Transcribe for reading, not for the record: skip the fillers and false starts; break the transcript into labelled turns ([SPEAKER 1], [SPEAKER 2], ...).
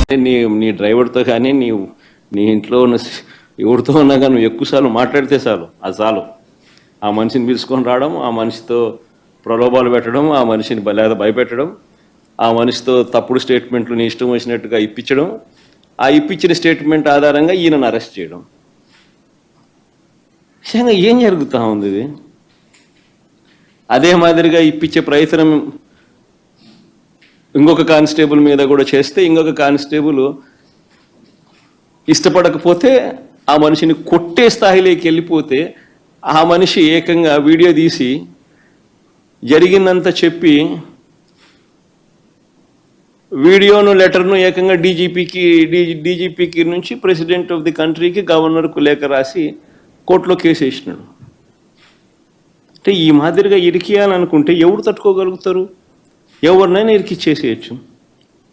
[SPEAKER 1] నీ నీ డ్రైవర్తో కానీ నీ ఇంట్లో ఉన్న ఎవరితో ఉన్నా కానీ నువ్వు ఎక్కువసార్లు మాట్లాడితే చాలు అది చాలు. ఆ మనిషిని పిలుచుకొని రావడం, ఆ మనిషితో ప్రలోభాలు పెట్టడం, ఆ మనిషిని లేదా భయపెట్టడం, ఆ మనిషితో తప్పుడు స్టేట్మెంట్లు నీ ఇష్టం వచ్చినట్టుగా ఇప్పించడం, ఆ ఇప్పించిన స్టేట్మెంట్ ఆధారంగా ఈయనను అరెస్ట్ చేయడం. నిజంగా ఏం జరుగుతూ ఉంది ఇది? అదే మాదిరిగా ఇప్పించే ప్రయత్నం ఇంకొక కానిస్టేబుల్ మీద కూడా చేస్తే ఇంకొక కానిస్టేబుల్ ఇష్టపడకపోతే ఆ మనిషిని కొట్టే స్థాయిలోకి వెళ్ళిపోతే ఆ మనిషి ఏకంగా వీడియో తీసి జరిగిందంతా చెప్పి వీడియోను లెటర్ను ఏకంగా డీజీపీకి నుంచి ప్రెసిడెంట్ ఆఫ్ ది కంట్రీకి గవర్నర్కు లేఖ రాసి కోర్టులో కేసు వేసినాడు. అంటే ఈ మాదిరిగా ఇరికియాలనుకుంటే ఎవరు తట్టుకోగలుగుతారు? ఎవరినైనా ఇరికిచ్చేసేయచ్చు.